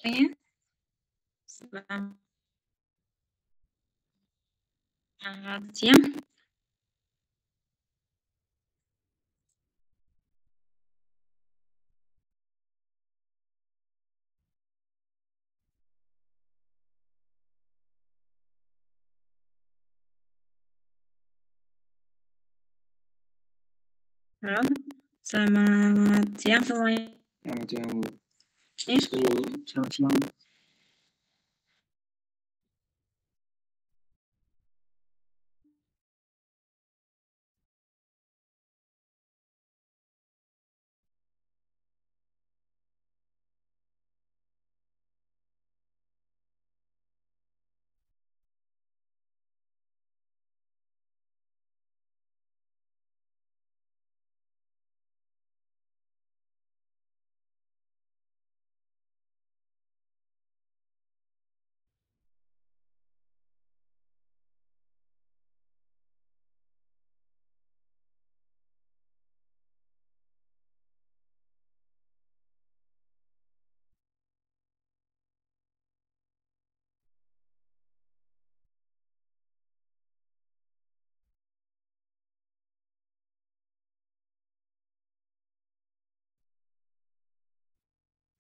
Iya, selamat siang. Halo, selamat siang semuanya. Selamat siang, Bu. Nih, Selamat siang.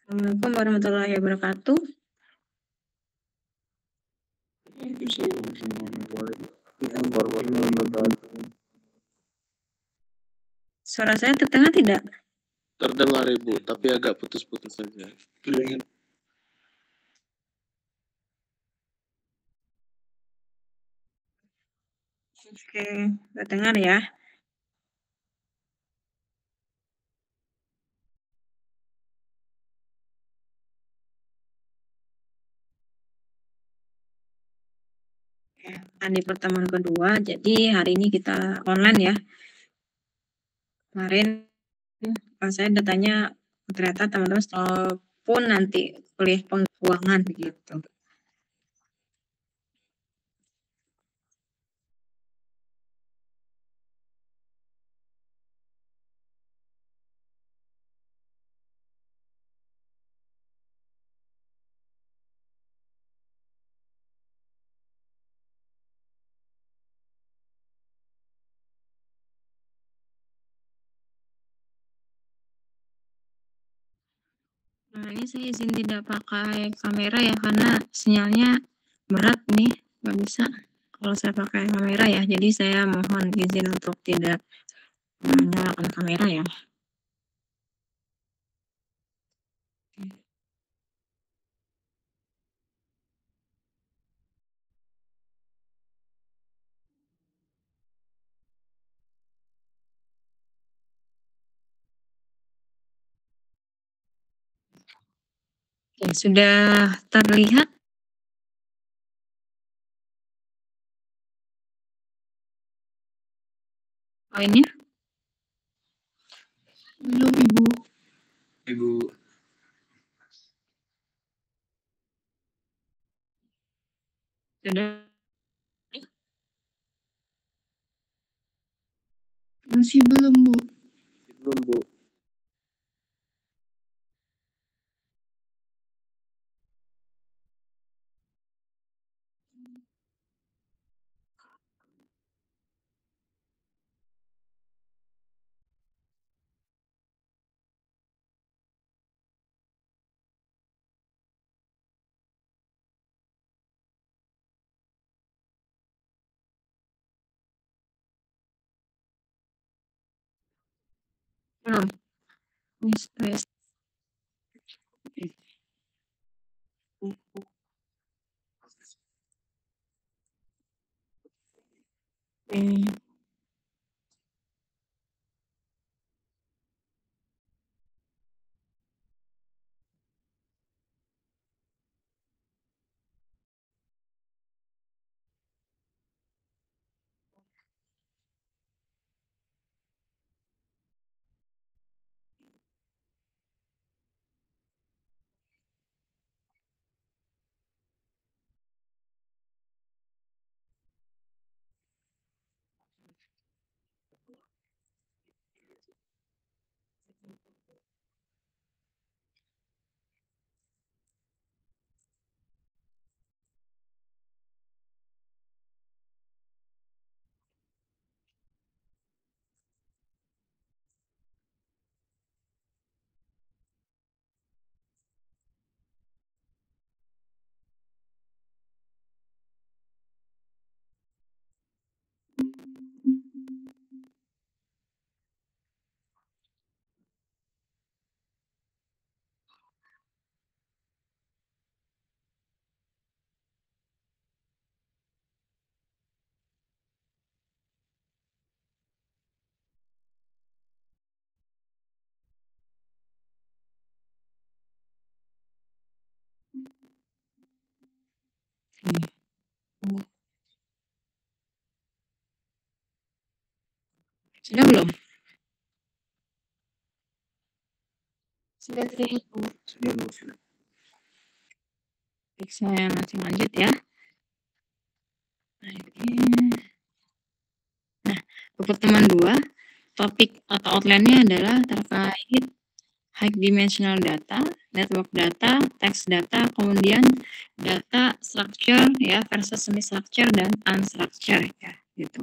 Assalamualaikum warahmatullahi wabarakatuh. Suara saya terdengar tidak? Terdengar, Ibu, tapi agak putus-putus saja. Oke, terdengar ya. Di pertemuan kedua, jadi hari ini kita online ya. Kemarin saya datanya ternyata teman-teman pun nanti kuliah keuangan begitu. Nah, ini saya izin tidak pakai kamera ya karena sinyalnya berat nih, nggak bisa kalau saya pakai kamera ya. Jadi saya mohon izin untuk tidak menyalakan kamera ya. Oke, sudah terlihat? Poinnya? Belum, Ibu. Ibu. Sudah? Masih belum, Bu. Belum, Bu. Belum. Ini stress. Oke. Sudah belum? Sudah terlihat belum? Sudah. Baik, saya masih lanjut ya. Oke. Nah, pertemuan 2, topik atau outline-nya adalah terkait high dimensional data, network data, text data, kemudian data structure ya versus semi structure dan unstructured ya gitu.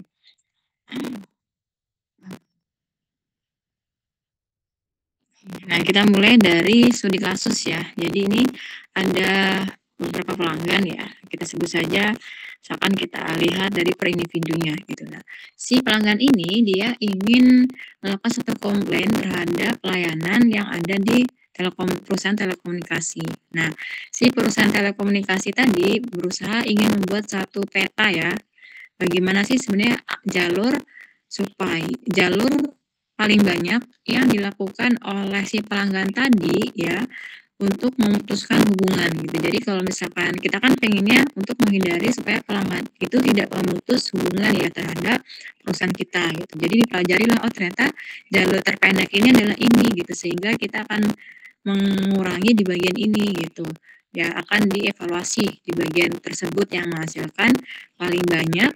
Nah, kita mulai dari studi kasus ya. Jadi ini ada beberapa pelanggan ya. Kita sebut saja, misalkan kita lihat dari per individunya gitu. Nah, si pelanggan ini dia ingin melakukan satu komplain terhadap pelayanan yang ada di perusahaan telekomunikasi. Nah, si perusahaan telekomunikasi tadi berusaha ingin membuat satu peta ya. Bagaimana sih sebenarnya jalur paling banyak yang dilakukan oleh si pelanggan tadi ya untuk memutuskan hubungan gitu. Jadi kalau misalkan kita kan pengennya untuk menghindari supaya pelanggan itu tidak memutus hubungan ya terhadap perusahaan kita gitu. Jadi dipelajari lah, oh ternyata jalur terpendek ini adalah ini gitu, sehingga kita akan mengurangi di bagian ini gitu. Ya akan dievaluasi di bagian tersebut yang menghasilkan paling banyak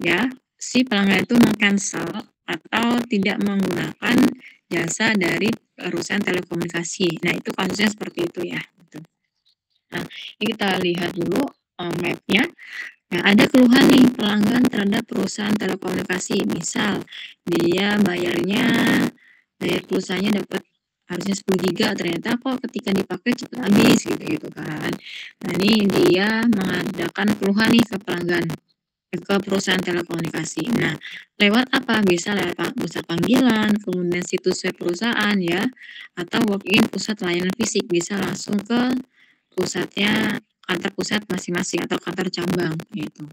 ya si pelanggan itu meng-cancel atau tidak menggunakan jasa dari perusahaan telekomunikasi. Nah, itu kasusnya seperti itu ya. Gitu. Nah, ini kita lihat dulu map-nya. Nah, ada keluhan nih pelanggan terhadap perusahaan telekomunikasi. Misal, dia bayar pulsanya dapat harusnya 10 giga, ternyata kok ketika dipakai cepat habis gitu kan. Nah, ini dia mengadakan keluhan nih ke pelanggan, ke perusahaan telekomunikasi. Nah, lewat apa? Bisa lewat pusat panggilan, kemudian situs web perusahaan ya, atau walk-in pusat layanan fisik, bisa langsung ke pusatnya, kantor pusat masing-masing atau kantor cabang gitu.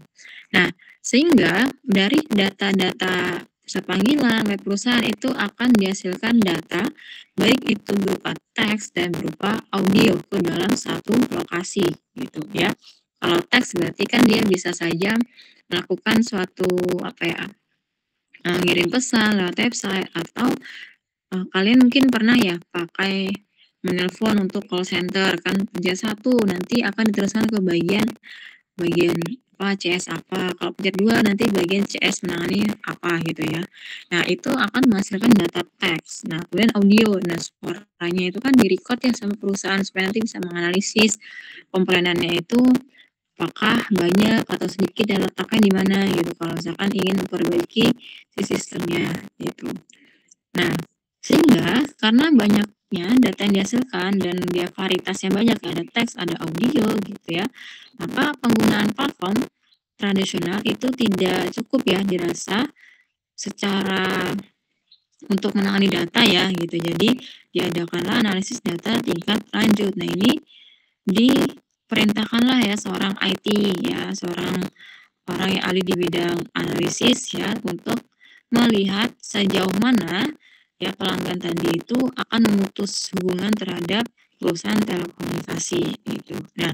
Nah, sehingga dari data-data pusat panggilan web perusahaan itu akan dihasilkan data baik itu berupa teks dan berupa audio ke dalam satu lokasi gitu ya. Kalau teks berarti kan dia bisa saja melakukan suatu ngirim pesan lewat website, atau kalian mungkin pernah ya pakai menelpon untuk call center kan, pencet 1 nanti akan diteruskan ke bagian CS apa, kalau pencet 2 nanti bagian CS menangani apa gitu ya. Nah, itu akan menghasilkan data teks. Nah, kemudian audio. Nah, suaranya itu kan di-record ya sama perusahaan supaya nanti bisa menganalisis komplainannya itu apakah banyak atau sedikit dan letaknya di mana gitu, kalau misalkan ingin memperbaiki si sistemnya gitu. Nah, sehingga karena banyaknya data yang dihasilkan dan dia varietasnya banyak, ada teks, ada audio gitu ya, maka penggunaan platform tradisional itu tidak cukup ya dirasa secara untuk menangani data ya gitu. Jadi diadakanlah analisis data tingkat lanjut. Nah, ini diperintahkanlah ya seorang IT ya, seorang orang yang ahli di bidang analisis ya, untuk melihat sejauh mana ya pelanggan tadi itu akan memutus hubungan terhadap perusahaan telekomunikasi gitu. Nah,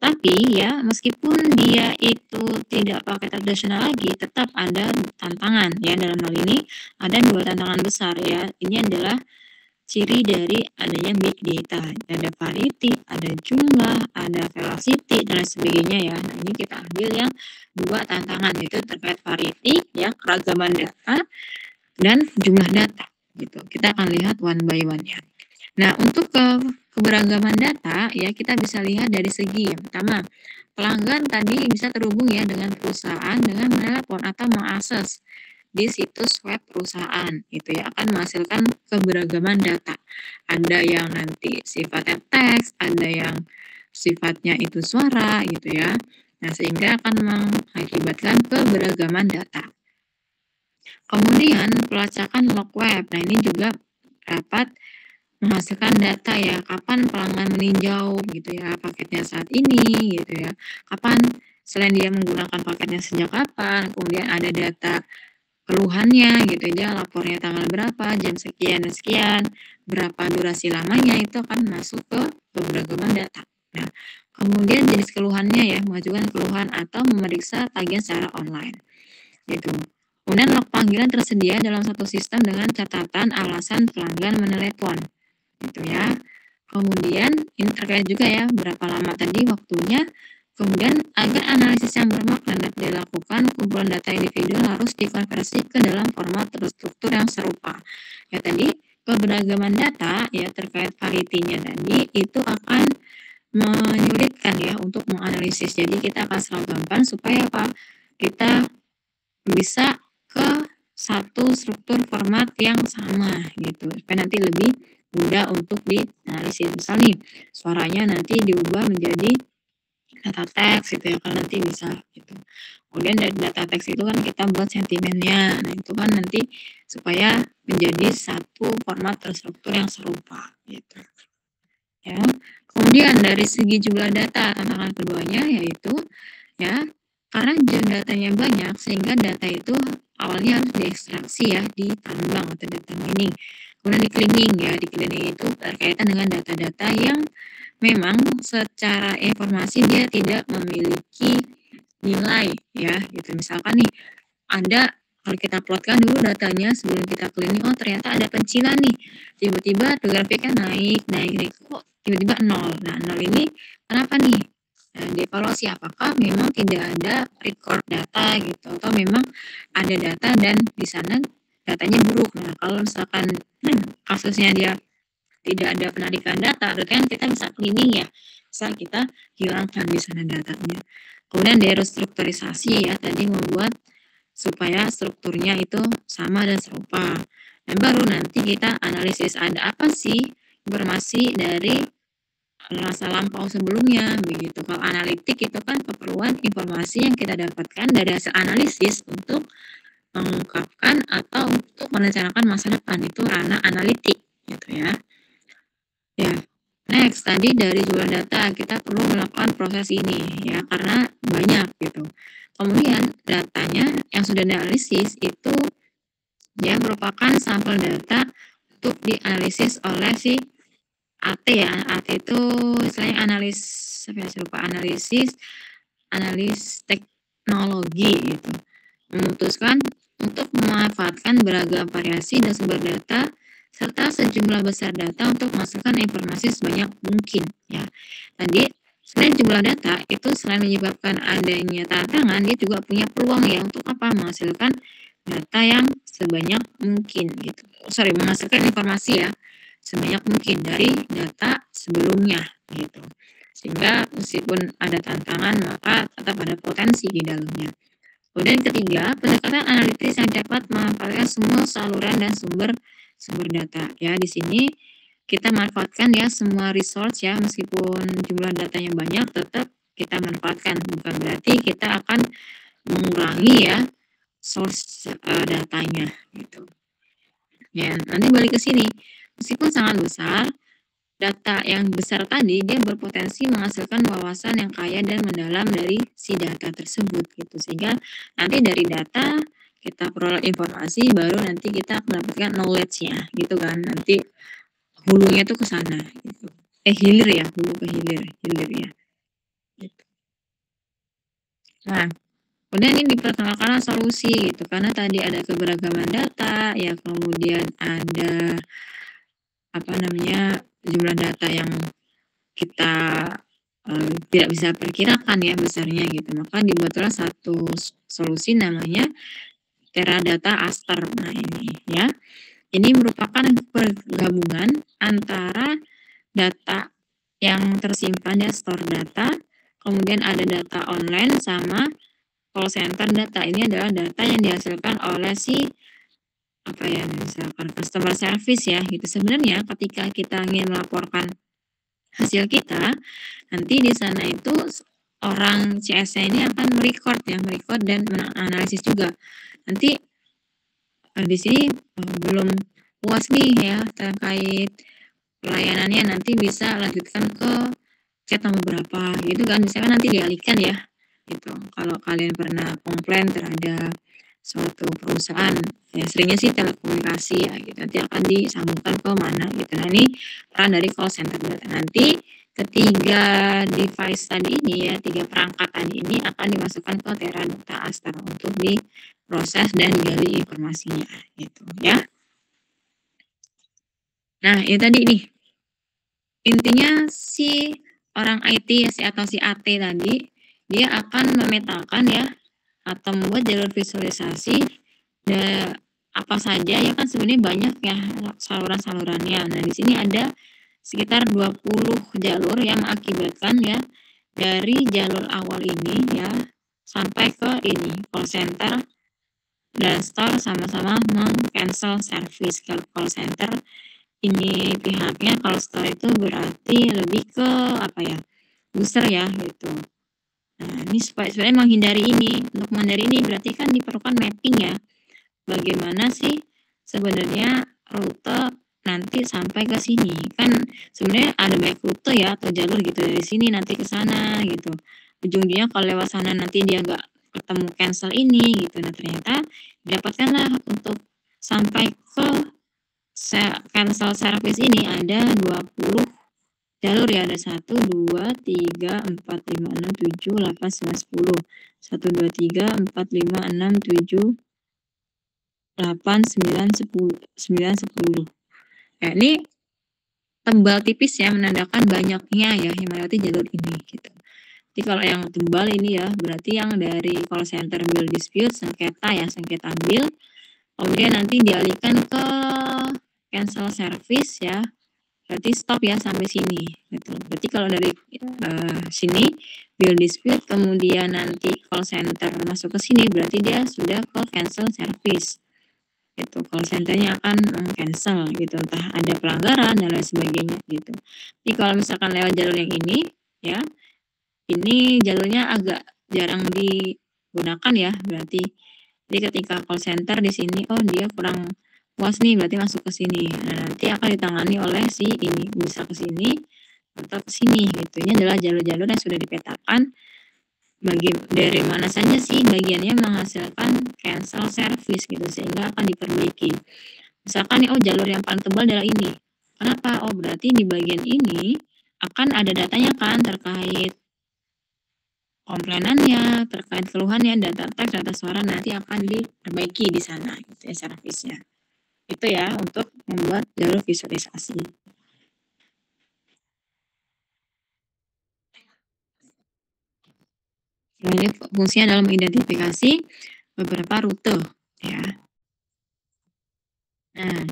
tapi ya meskipun dia itu tidak pakai tradisional lagi, tetap ada tantangan ya. Dalam hal ini ada 2 tantangan besar ya. Ini adalah ciri dari adanya big data. Ada variety, ada jumlah, ada velocity dan lain sebagainya ya. Nah, ini kita ambil yang 2 tantangan, yaitu terkait variety ya, keragaman data, dan jumlah data gitu. Kita akan lihat one by one ya. Nah, untuk keberagaman data ya, kita bisa lihat dari segi yang pertama, pelanggan tadi bisa terhubung ya dengan perusahaan dengan menelepon atau mengakses di situs web perusahaan itu ya, akan menghasilkan keberagaman data. Ada yang nanti sifatnya teks, ada yang sifatnya itu suara gitu ya. Nah, sehingga akan mengakibatkan keberagaman data. Kemudian pelacakan log web. Nah, ini juga dapat menghasilkan data ya, kapan pelanggan meninjau gitu ya paketnya saat ini gitu ya. Kapan, selain dia menggunakan paketnya sejak kapan, kemudian ada data keluhannya gitu ya, lapornya tanggal berapa, jam sekian dan sekian, berapa durasi lamanya, itu akan masuk ke keberagaman data. Nah, kemudian jenis keluhannya ya, mengajukan keluhan atau memeriksa tagihan secara online gitu. Kemudian log panggilan tersedia dalam satu sistem dengan catatan alasan pelanggan menelepon, gitu ya. Kemudian ini terkait juga ya berapa lama tadi waktunya. Kemudian agar analisis yang bermakna dapat dilakukan, kumpulan data individu harus dikonversi ke dalam format terstruktur yang serupa. Ya tadi keberagaman data ya terkait variety-nya tadi itu akan menyulitkan ya untuk menganalisis. Jadi kita akan seragamkan supaya apa? Kita bisa ke satu struktur format yang sama gitu. Supaya nanti lebih mudah untuk dianalisis. Misal nih, suaranya nanti diubah menjadi data teks gitu ya, kan nanti bisa gitu. Kemudian dari data teks itu kan kita buat sentimennya. Nah, itu kan nanti supaya menjadi satu format terstruktur yang serupa gitu. Ya. Kemudian dari segi jumlah data, tantangan keduanya yaitu ya karena datanya banyak sehingga data itu awalnya harus diekstraksi ya, ditambang atau data mining. Kemudian di cleaning ya, di cleaning itu berkaitan dengan data-data yang memang secara informasi dia tidak memiliki nilai ya gitu. Misalkan nih ada kalau kita plotkan dulu datanya sebelum kita cleaning, oh ternyata ada pencilan nih, tiba-tiba grafiknya naik kok tiba-tiba nol. Nah nol ini kenapa nih? Nah, dievaluasi apakah memang tidak ada record data gitu atau memang ada data dan di sana datanya buruk. Nah kalau misalkan kasusnya dia tidak ada penarikan data, berarti kan kita bisa cleaning ya, bisa kita hilangkan di sana datanya. Kemudian derestrukturisasi ya, tadi membuat supaya strukturnya itu sama dan serupa. Dan baru nanti kita analisis ada apa sih informasi dari masa lampau sebelumnya begitu. Kalau analitik itu kan keperluan informasi yang kita dapatkan dari hasil analisis untuk mengungkapkan atau untuk merencanakan masa depan, itu ranah analitik gitu ya. Ya, next tadi dari jumlah data kita perlu melakukan proses ini ya karena banyak gitu. Kemudian datanya yang sudah dianalisis itu dia merupakan sampel data untuk dianalisis oleh si AT ya. AT itu istilahnya analis teknologi gitu. Memutuskan untuk memanfaatkan beragam variasi dan sumber data serta sejumlah besar data untuk menghasilkan informasi sebanyak mungkin ya. Tadi selain jumlah data itu selain menyebabkan adanya tantangan, dia juga punya peluang ya untuk apa? Menghasilkan data yang sebanyak mungkin gitu. Menghasilkan informasi ya sebanyak mungkin dari data sebelumnya gitu. Sehingga meskipun ada tantangan maka tetap ada potensi di dalamnya. Kemudian ketiga, pendekatan analitis yang dapat memanfaatkan semua saluran dan sumber data. Ya, di sini kita manfaatkan ya semua resource ya, meskipun jumlah datanya banyak tetap kita manfaatkan. Bukan berarti kita akan mengurangi ya source datanya gitu. Ya, nanti balik ke sini. Meskipun sangat besar, data yang besar tadi dia berpotensi menghasilkan wawasan yang kaya dan mendalam dari si data tersebut gitu. Sehingga nanti dari data kita peroleh informasi, baru nanti kita mendapatkan knowledge-nya gitu kan. Nanti hulunya tuh ke sana gitu. Hilir ya, hulu ke hilir ya. Gitu. Nah, kemudian ini diperkenalkan solusi gitu karena tadi ada keberagaman data ya, kemudian ada jumlah data yang kita tidak bisa perkirakan ya besarnya gitu. Maka dibuatlah satu solusi namanya Teradata Aster. Nah ini ya, ini merupakan pergabungan antara data yang tersimpan ya, store data, kemudian ada data online sama call center data. Ini adalah data yang dihasilkan oleh si misalkan customer service ya gitu. Sebenarnya ketika kita ingin melaporkan hasil kita, nanti di sana itu orang CS-nya ini akan merecord dan menganalisis juga. Nanti di sini belum puas nih ya terkait pelayanannya, nanti bisa lanjutkan ke chat nomor berapa gitu kan, misalkan nanti dialihkan ya gitu. Kalau kalian pernah komplain terhadap suatu perusahaan ya, seringnya sih telekomunikasi ya gitu, nanti akan disambungkan ke mana gitu. Nah ini peran dari call center data. Nanti ketiga device tadi ini ya, 3 perangkat tadi ini akan dimasukkan ke Teradata Astra untuk diproses dan digali informasinya gitu ya. Nah, itu tadi nih. Intinya si orang IT atau si AT tadi, dia akan memetakan ya atau membuat jalur visualisasi apa saja ya kan sebenarnya banyak ya saluran-salurannya. Nah, di sini ada sekitar 20 jalur yang mengakibatkan ya dari jalur awal ini ya sampai ke ini call center dan store sama-sama meng-cancel service. Kalau call center ini pihaknya, kalau store itu berarti lebih ke apa ya, user ya gitu. Nah, ini sebenarnya menghindari ini. Untuk menghindari ini berarti kan diperlukan mapping ya. Bagaimana sih sebenarnya rute nanti sampai ke sini. Kan sebenarnya ada banyak rute ya atau jalur gitu dari sini nanti ke sana gitu. Ujung-ujungnya kalau lewat sana nanti dia nggak ketemu cancel ini gitu. Nah, ternyata dapatkanlah untuk sampai ke cancel service ini ada 20 jalur ya, ada 1, 2, 3, 4, 5, 6, 7, 8, 9, 10. 1, 2, 3, 4, 5, 6, 7, 8, 9, 10. 9, 10. Ya, ini tebal tipis ya, menandakan banyaknya ya yang melewati jalur ini gitu. Jadi kalau yang tebal ini ya, berarti yang dari call center bill dispute, sengketa ya, sengketa bill, kemudian nanti dialihkan ke cancel service ya, berarti stop ya sampai sini gitu. Berarti kalau dari sini bill dispute kemudian nanti call center masuk ke sini berarti dia sudah ke cancel service gitu. Call centernya akan cancel gitu, entah ada pelanggaran dan lain sebagainya gitu. Jadi kalau misalkan lewat jalur yang ini ya, ini jalurnya agak jarang digunakan ya, berarti jadi ketika call center di sini oh dia kurang puas nih berarti masuk ke sini. Nah, nanti akan ditangani oleh si ini, bisa ke sini atau ke sini gitu. Ini adalah jalur-jalur yang sudah dipetakan dari mana saja sih bagiannya menghasilkan cancel service gitu sehingga akan diperbaiki. Misalkan nih oh jalur yang paling tebal adalah ini. Kenapa? Oh berarti di bagian ini akan ada datanya kan terkait komplainannya, terkait keluhannya, data teks, data suara nanti akan diperbaiki di sana gitu ya service-nya. Itu ya untuk membuat jalur visualisasi. Ini fungsinya dalam mengidentifikasi beberapa rute ya. Nah,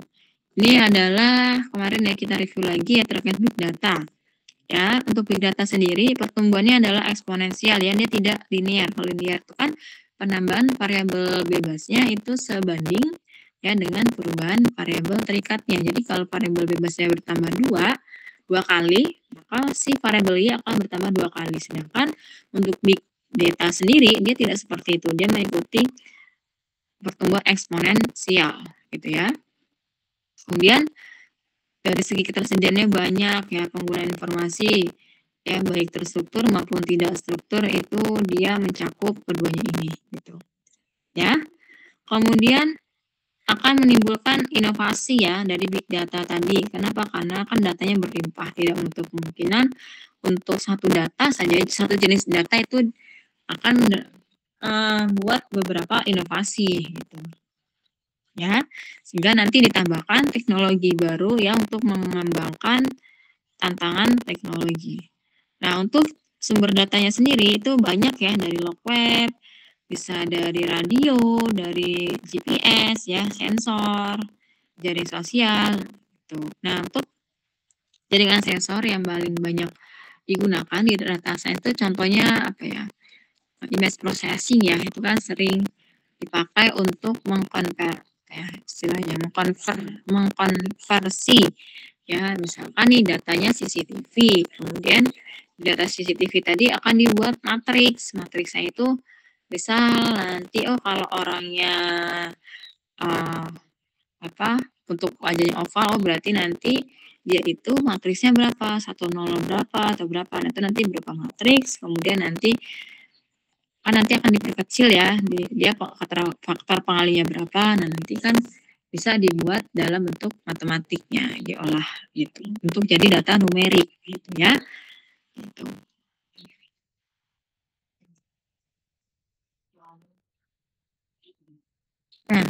ini adalah kemarin ya kita review lagi ya terkait big data. Ya, untuk big data sendiri pertumbuhannya adalah eksponensial ya, dia tidak linear. Kalau linear itu kan penambahan variabel bebasnya itu sebanding ya dengan perubahan variabel terikatnya. Jadi kalau variabel bebasnya bertambah dua kali, maka si variabel Y akan bertambah 2 kali. Sedangkan untuk big data sendiri dia tidak seperti itu. Dia mengikuti pertumbuhan eksponensial gitu ya. Kemudian dari segi ketersediaannya banyak ya penggunaan informasi ya baik terstruktur maupun tidak struktur itu dia mencakup keduanya ini gitu ya. Kemudian akan menimbulkan inovasi ya dari big data tadi. Kenapa? Karena kan datanya berlimpah, tidak menutup kemungkinan untuk satu data saja, satu jenis data itu akan buat beberapa inovasi gitu ya, sehingga nanti ditambahkan teknologi baru ya untuk mengembangkan tantangan teknologi. Nah, untuk sumber datanya sendiri itu banyak ya, dari log web, bisa dari radio, dari GPS ya, sensor, jaring sosial gitu. Nah, untuk jaringan sensor yang paling banyak digunakan di data science itu contohnya apa ya? Image processing ya, itu kan sering dipakai untuk ya istilahnya mengkonversi ya, misalkan nih datanya CCTV, kemudian data CCTV tadi akan dibuat matriks. Matriksnya itu misal nanti oh kalau orangnya untuk wajahnya oval oh berarti nanti dia itu matriksnya berapa, 100 berapa atau berapa. Nah, itu nanti berapa matriks, kemudian nanti akan diperkecil ya, dia faktor pengalinya berapa. Nah, nanti kan bisa dibuat dalam bentuk matematiknya, diolah gitu untuk jadi data numerik gitu ya. gitu. Nah,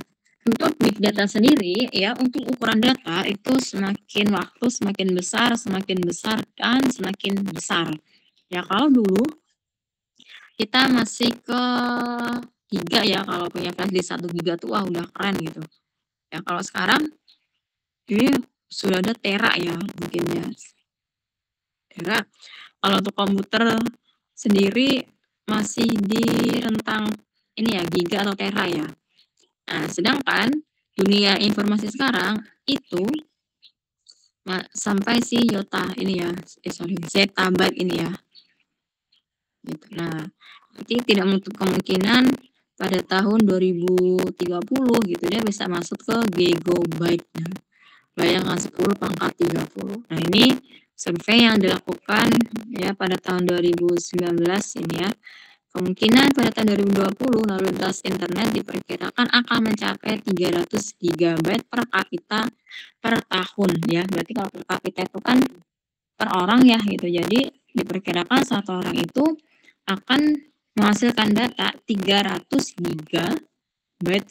untuk big data sendiri ya, untuk ukuran data itu semakin waktu semakin besar dan semakin besar. Ya kalau dulu kita masih ke giga ya, kalau punya flash disk 1 giga tuh wah udah keren gitu. Ya kalau sekarang ini sudah ada tera ya mungkinnya. Tera. Kalau untuk komputer sendiri masih di rentang ini ya giga atau tera ya. Nah, sedangkan dunia informasi sekarang itu sampai si yota ini ya, zettabyte ini ya. Gitu. Nah, berarti tidak menutup kemungkinan pada tahun 2030 gitu dia bisa masuk ke gigabyte. Nah, bayangkan 10 pangkat 30. Nah, ini survei yang dilakukan ya pada tahun 2019 ini ya. Kemungkinan pada tahun 2020 lalu lintas internet diperkirakan akan mencapai 300 GB per kapita per tahun ya. Berarti kalau per kapita itu kan per orang ya gitu. Jadi diperkirakan satu orang itu akan menghasilkan data 300 GB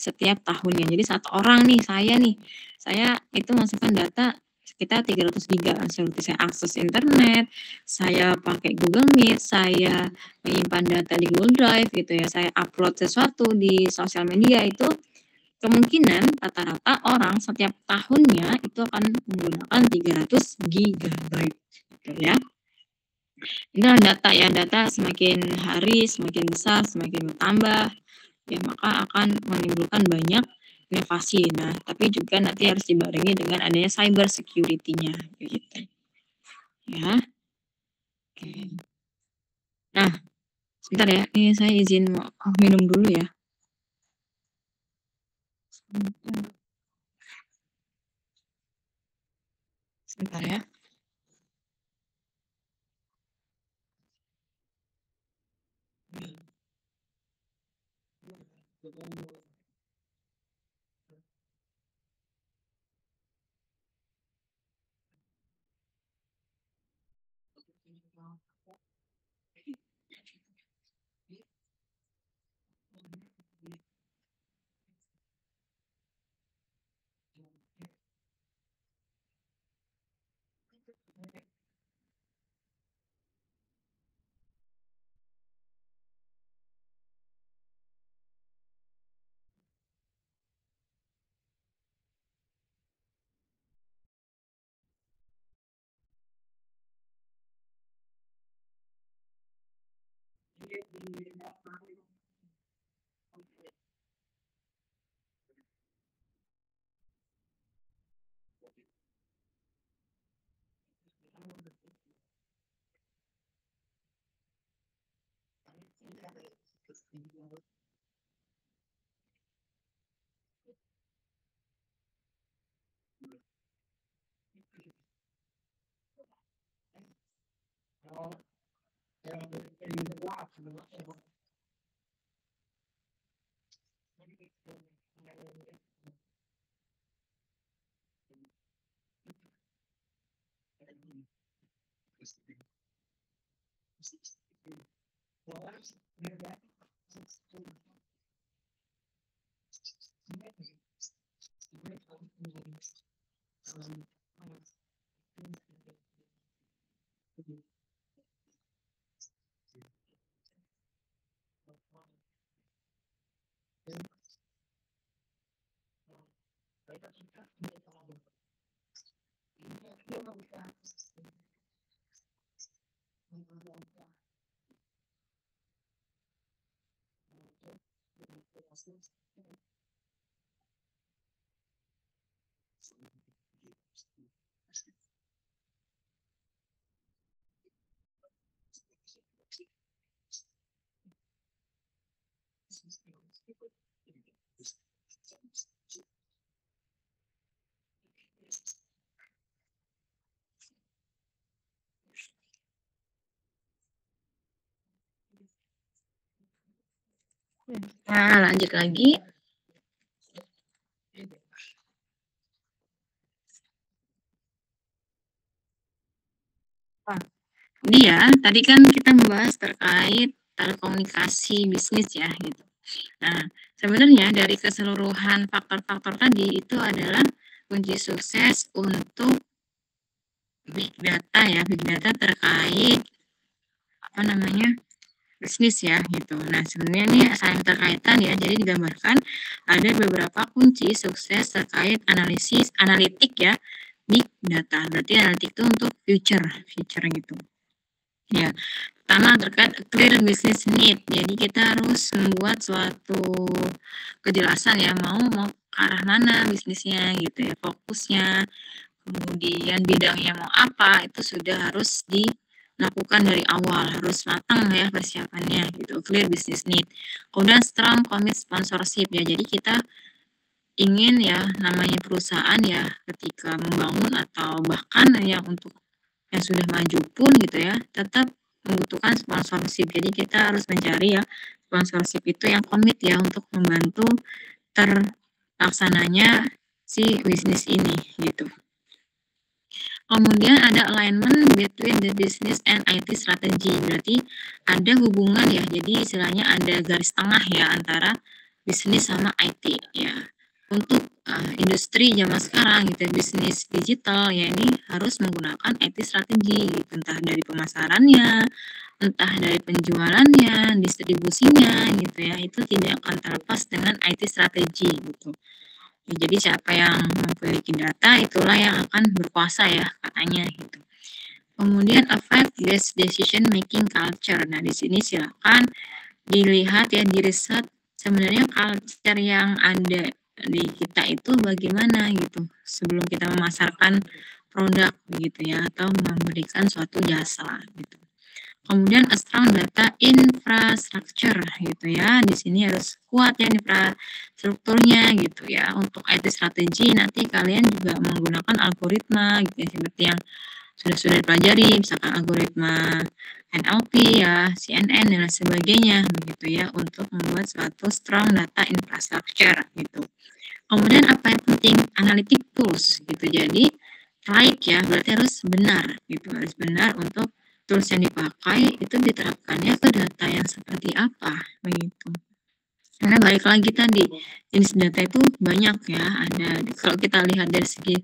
setiap tahunnya. Jadi satu orang nih, saya itu menghasilkan data sekitar 300 giga. Seperti saya akses internet, saya pakai Google Meet, saya menyimpan data di Google Drive gitu ya, saya upload sesuatu di sosial media itu kemungkinan rata-rata orang setiap tahunnya itu akan menggunakan 300 gigabyte gitu ya. Ini data ya, data semakin hari semakin besar, semakin bertambah ya, maka akan menimbulkan banyak inovasi. Nah, tapi juga nanti harus dibarengi dengan adanya cyber security-nya gitu. Ya. Oke. Nah, sebentar ya. Ini saya izin mau minum dulu ya. Sebentar ya. Nah, lanjut lagi. Nah, Dia tadi kan kita membahas terkait telekomunikasi bisnis ya gitu. Nah, sebenarnya dari keseluruhan faktor-faktor tadi itu adalah kunci sukses untuk big data ya, big data terkait apa namanya bisnis ya gitu. Nah, sebenarnya ini saling terkaitan ya. Jadi digambarkan ada beberapa kunci sukses terkait analitik ya, big data. Berarti analitik itu untuk future gitu. Ya, pertama terkait clear business need. Jadi kita harus membuat suatu kejelasan ya, mau ke arah mana bisnisnya gitu ya, fokusnya, kemudian bidangnya mau apa, itu sudah harus dilakukan dari awal, harus matang ya persiapannya gitu, clear business need. Kemudian strong commit sponsorship ya, jadi kita ingin ya namanya perusahaan ya ketika membangun atau bahkan yang untuk yang sudah maju pun gitu ya, tetap membutuhkan sponsorship. Jadi kita harus mencari ya sponsorship itu yang komit ya untuk membantu terlaksananya si bisnis ini gitu. Kemudian ada alignment between the business and IT strategy. Berarti ada hubungan ya. Jadi istilahnya ada garis tengah ya antara bisnis sama IT ya. Untuk industri zaman sekarang gitu, bisnis digital ya, ini harus menggunakan IT strategi gitu. Entah dari pemasarannya, entah dari penjualannya, distribusinya gitu ya. Itu tidak akan terlepas dengan IT strategi gitu. Ya, jadi siapa yang memiliki data itulah yang akan berkuasa ya katanya gitu. Kemudian affect this decision making culture. Nah, di sini silakan dilihat ya, di riset sebenarnya culture yang ada di kita itu bagaimana gitu sebelum kita memasarkan produk gitu ya, atau memberikan suatu jasa gitu. Kemudian a strong data infrastructure gitu ya. Di sini harus kuat ya infrastrukturnya gitu ya. Untuk IT strategi nanti kalian juga menggunakan algoritma gitu ya, seperti yang sudah dipelajari, misalkan algoritma NLP ya, CNN dan lain sebagainya begitu ya, untuk membuat suatu strong data infrastructure gitu. Kemudian apa yang penting, analytic tools gitu. Jadi right ya, berarti harus benar gitu, harus benar untuk tools yang dipakai itu diterapkannya ke data yang seperti apa begitu. Karena balik lagi tadi, jenis data itu banyak ya, ada kalau kita lihat dari segi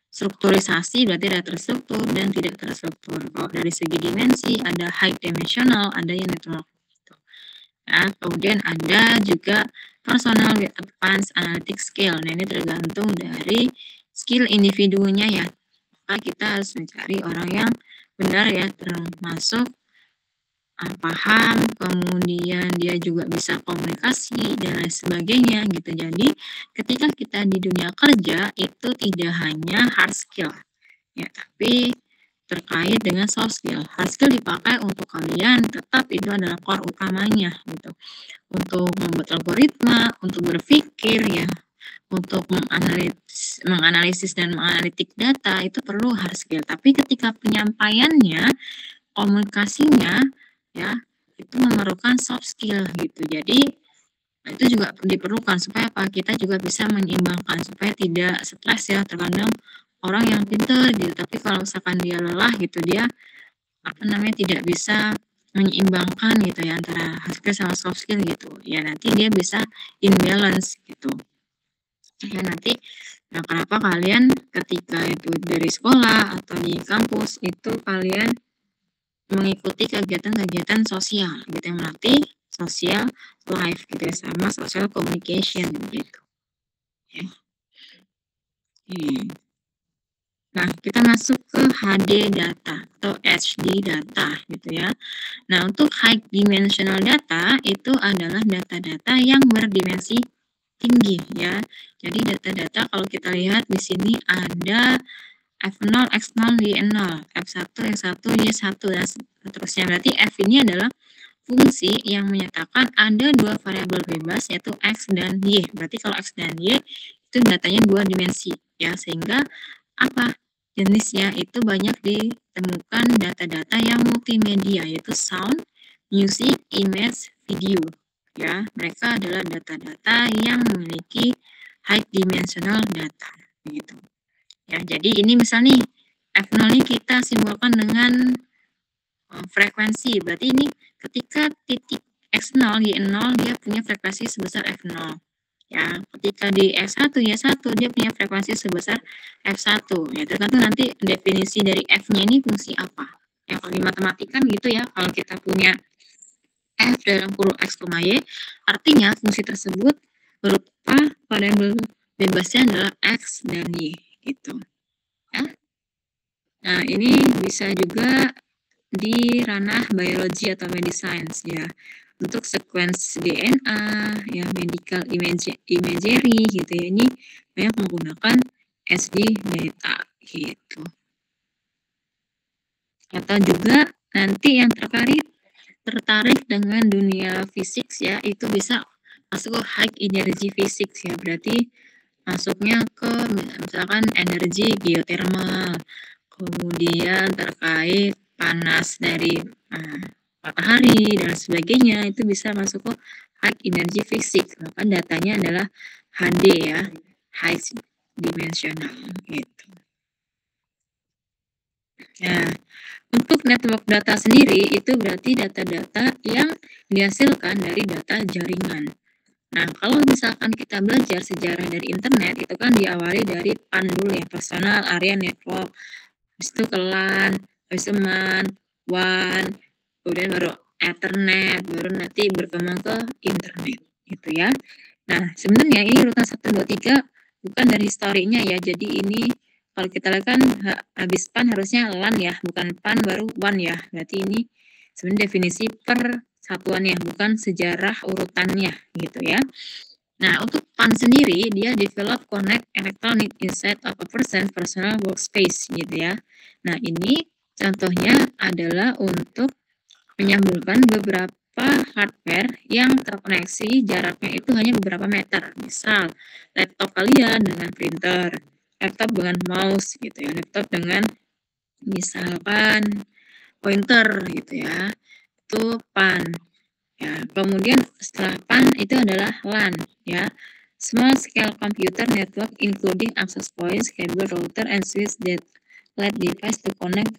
strukturisasi berarti ada terstruktur dan tidak terstruktur. Kalau dari segi dimensi ada high dimensional, ada yang network gitu. Ya, kemudian ada juga personal with advanced analytic skill. Nah, ini tergantung dari skill individunya ya. Maka kita harus mencari orang yang benar ya, termasuk paham, kemudian dia juga bisa komunikasi dan lain sebagainya gitu. Jadi ketika kita di dunia kerja itu tidak hanya hard skill ya, tapi terkait dengan soft skill. Hard skill dipakai untuk kalian, tetap itu adalah core utamanya gitu. Untuk membuat algoritma, untuk berpikir ya, untuk menganalisis dan menganalitik data itu perlu hard skill. Tapi ketika penyampaiannya, komunikasinya ya, itu memerlukan soft skill gitu. Jadi itu juga diperlukan supaya apa? Kita juga bisa menyeimbangkan supaya tidak stres ya. Terkadang orang yang pintar gitu, tapi kalau misalkan dia lelah gitu, dia tidak bisa menyeimbangkan gitu ya antara hard skill sama soft skill gitu. Ya nanti dia bisa imbalance gitu. Ya nanti kenapa kalian ketika itu dari sekolah atau di kampus itu kalian mengikuti kegiatan-kegiatan sosial gitu yang melatih social life gitu ya, sama social communication gitu ya. Nah, kita masuk ke HD data atau HD data gitu ya. Nah, untuk high dimensional data itu adalah data-data yang berdimensi tinggi ya. Jadi data-data kalau kita lihat di sini ada F0, X0, Y0, F1, Y1, Y1 dan seterusnya. Berarti F ini adalah fungsi yang menyatakan ada dua variabel bebas yaitu X dan Y. Berarti kalau X dan Y itu datanya dua dimensi ya, sehingga apa jenisnya itu banyak ditemukan data-data yang multimedia yaitu sound, music, image, video ya. Mereka adalah data-data yang memiliki high dimensional data gitu ya. Jadi ini misalnya F0 ini kita simbolkan dengan frekuensi. Berarti ini ketika titik X0, Y0 dia punya frekuensi sebesar F0. Ya, ketika di F1, Y1 dia punya frekuensi sebesar F1. Ya, tergantung nanti definisi dari F-nya ini fungsi apa. Ya, kalau di matematika kan gitu ya, kalau kita punya F dalam kurung X, Y, artinya fungsi tersebut berupa variabel bebasnya adalah X dan Y, gitu. Ya. Nah, ini bisa juga di ranah biologi atau mediscience ya. Untuk sequence DNA, ya medical imagery gitu ya. Ini banyak menggunakan SD data gitu. Atau juga nanti yang tertarik dengan dunia fisik ya, itu bisa masuk ke high energy physics ya. Berarti masuknya ke misalkan energi geothermal, kemudian terkait panas dari matahari dan sebagainya, itu bisa masuk ke high energy physics. Maka datanya adalah HD ya, high dimensional gitu. Nah, untuk network data sendiri itu berarti data-data yang dihasilkan dari data jaringan. Nah, kalau misalkan kita belajar sejarah dari internet, itu kan diawali dari PAN dulu ya, personal area network, habis itu ke LAN, habis itu MAN, WAN, kemudian baru Ethernet, baru nanti berkembang ke internet, gitu ya. Nah, sebenarnya ini urutan 1, 2, 3 bukan dari historinya ya, jadi ini kalau kita lihat kan habis PAN harusnya LAN ya, bukan PAN baru WAN ya, berarti ini sebenarnya definisi per satuannya, bukan sejarah urutannya gitu ya. Nah, untuk PAN sendiri, dia develop connect electronic inside of a personal workspace gitu ya. Nah, ini contohnya adalah untuk menyambungkan beberapa hardware yang terkoneksi jaraknya itu hanya beberapa meter. Misal, laptop kalian dengan printer, laptop dengan mouse gitu ya, laptop dengan misalkan pointer gitu ya, itu PAN. Ya, kemudian setelah PAN itu adalah LAN ya. Small scale computer network including access points, cable, router, and switch that let device to connect.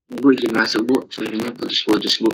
Bu, izin masuk Bu, suaranya putus-putus Bu.